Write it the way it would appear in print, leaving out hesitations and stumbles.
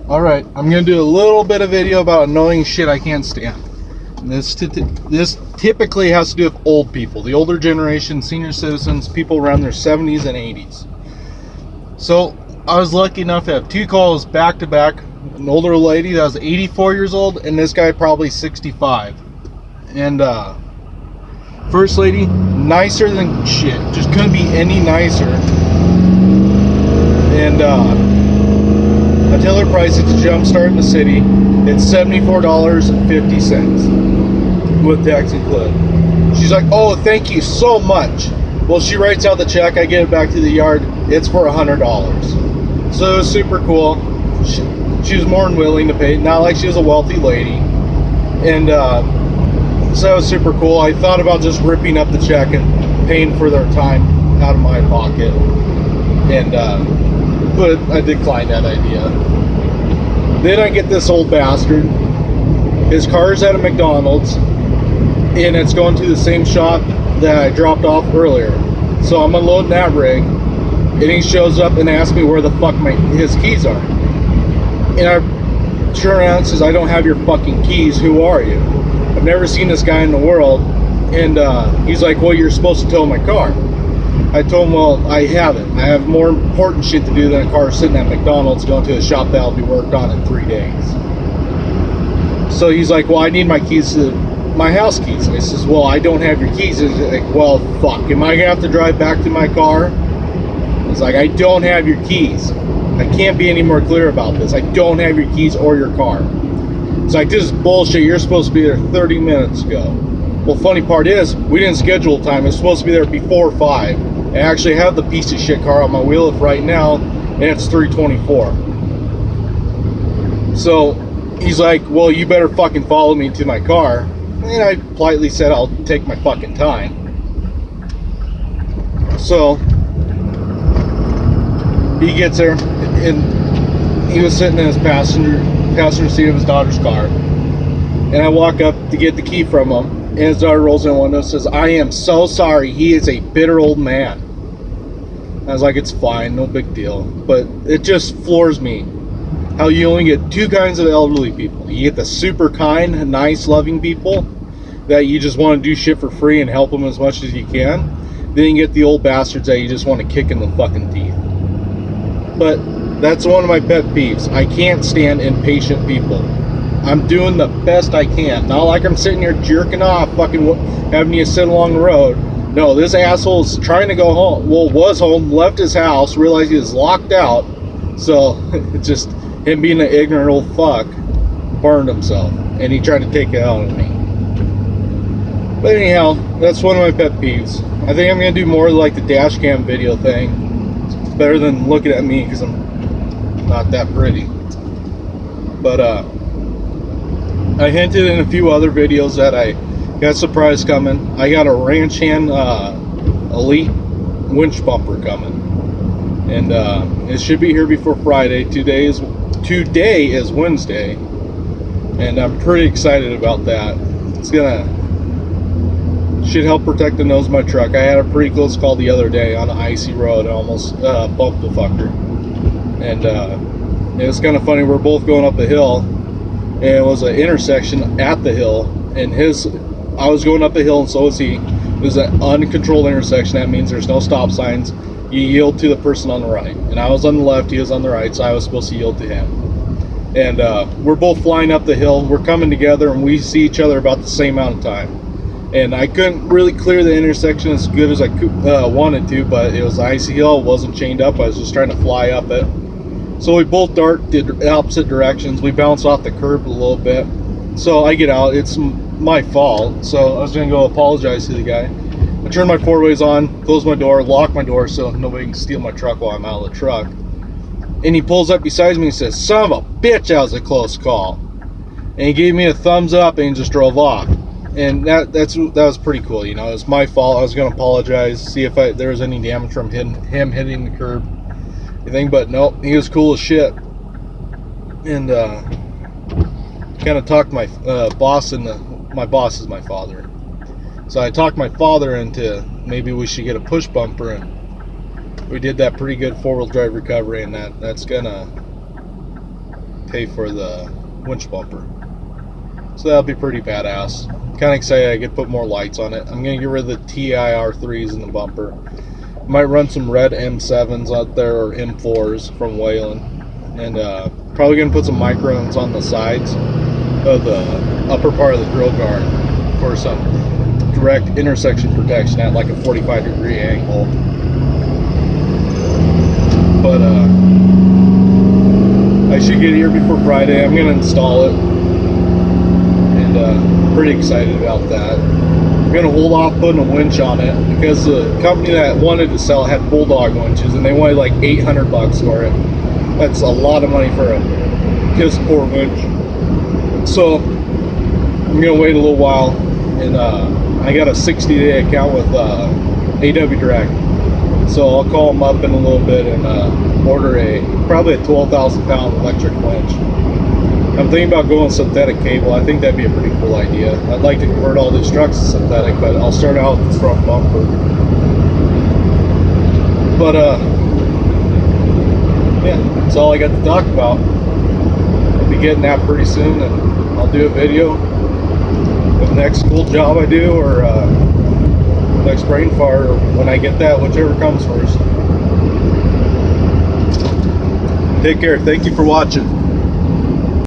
Alright, I'm going to do a little bit of video about annoying shit I can't stand. This typically has to do with old people, the older generation, senior citizens, people around their 70s and 80s. So, I was lucky enough to have two calls back to back. An older lady that was 84 years old, and this guy probably 65. And, first lady, nicer than shit. Just couldn't be any nicer. And, I tell her price, it's a Jumpstart in the city. It's $74.50 with tax included. She's like, oh, thank you so much. Well, she writes out the check. I get it back to the yard. It's for $100. So it was super cool. She was more than willing to pay. Not like she was a wealthy lady. And so that was super cool. I thought about just ripping up the check and paying for their time out of my pocket. And but I declined that idea. Then I get this old bastard. His car's at a McDonald's, and it's going to the same shop that I dropped off earlier. So I'm unloading that rig, and he shows up and asks me where the fuck his keys are. And I turn around and says, I don't have your fucking keys. Who are you? I've never seen this guy in the world. And he's like, well, you're supposed to tow my car. I told him, well, I haven't. I have more important shit to do than a car sitting at McDonald's going to a shop that'll be worked on in 3 days. So he's like, well, I need my keys to my house keys. And I says, well, I don't have your keys. And he's like, well, fuck. Am I going to have to drive back to my car? He's like, I don't have your keys. I can't be any more clear about this. I don't have your keys or your car. It's like, this is bullshit. You're supposed to be there 30 minutes ago. Well, funny part is, we didn't schedule time. It's supposed to be there before 5. I actually have the piece of shit car on my wheel right now, and it's 3:24. So he's like, well, you better fucking follow me to my car. And I politely said, I'll take my fucking time. So he gets there, and he was sitting in his passenger seat of his daughter's car. And I walk up to get the key from him, and his daughter rolls in the window and says, I am so sorry. He is a bitter old man. I was like, it's fine, no big deal. But it just floors me how you only get two kinds of elderly people. You get the super kind, nice, loving people that you just want to do shit for free and help them as much as you can. Then you get the old bastards that you just want to kick in the fucking teeth. But that's one of my pet peeves. I can't stand impatient people. I'm doing the best I can. Not like I'm sitting here jerking off, fucking having you sit along the road. No, this asshole's trying to go home. Well, was home, left his house, realized he was locked out. So, it's just him being an ignorant old fuck, burned himself. And he tried to take it out on me. But anyhow, that's one of my pet peeves. I think I'm going to do more like the dash cam video thing. It's better than looking at me because I'm not that pretty. But, I hinted in a few other videos that I got a surprise coming. I got a Ranch Hand Elite winch bumper coming. And it should be here before Friday. Today is Wednesday. And I'm pretty excited about that. It's should help protect the nose of my truck. I had a pretty close call the other day on an icy road. I almost bumped the fucker. And it was kind of funny. We're both going up a hill. And it was an intersection at the hill, and I was going up a hill and so was he. It was an uncontrolled intersection. That means there's no stop signs. You yield to the person on the right, and I was on the left, he was on the right, so I was supposed to yield to him. And we're both flying up the hill. We're coming together, and we see each other about the same amount of time. And I couldn't really clear the intersection as good as I wanted to, but it was an icy hill. It wasn't chained up. I was just trying to fly up it. So we both did opposite directions. We bounced off the curb a little bit. So I get out. It's my fault. So I was going to go apologize to the guy. I turned my four-ways on, closed my door, locked my door so nobody can steal my truck while I'm out of the truck. And he pulls up beside me and says, son of a bitch, that was a close call. And he gave me a thumbs up and just drove off. And that was pretty cool. You know, it was my fault. I was going to apologize, see if there was any damage from him hitting the curb. Anything, but nope, he was cool as shit. And kind of talked my boss, and my boss is my father. So I talked my father into maybe we should get a push bumper, and we did that pretty good four-wheel drive recovery, and that's gonna pay for the winch bumper. So that'll be pretty badass. Kind of excited I could put more lights on it. I'm going to get rid of the TIR3s in the bumper. Might run some red M7s out there or M4s from Whelen. And probably going to put some microns on the sides of the upper part of the grill guard for some direct intersection protection at like a 45-degree angle. But I should get here before Friday. I'm going to install it. Pretty excited about that. I'm gonna hold off putting a winch on it because the company that wanted to sell had Bulldog winches and they wanted like $800 for it. That's a lot of money for a piss poor winch. So I'm gonna wait a little while, and I got a 60-day account with AW Direct, so I'll call them up in a little bit and order probably a 12,000-pound electric winch. I'm thinking about going synthetic cable. I think that'd be a pretty cool idea. I'd like to convert all these trucks to synthetic, but I'll start out with the front bumper. But yeah, that's all I got to talk about. I'll be getting that pretty soon, and I'll do a video of the next cool job I do, or next brain fart, or when I get that, whichever comes first. Take care. Thank you for watching.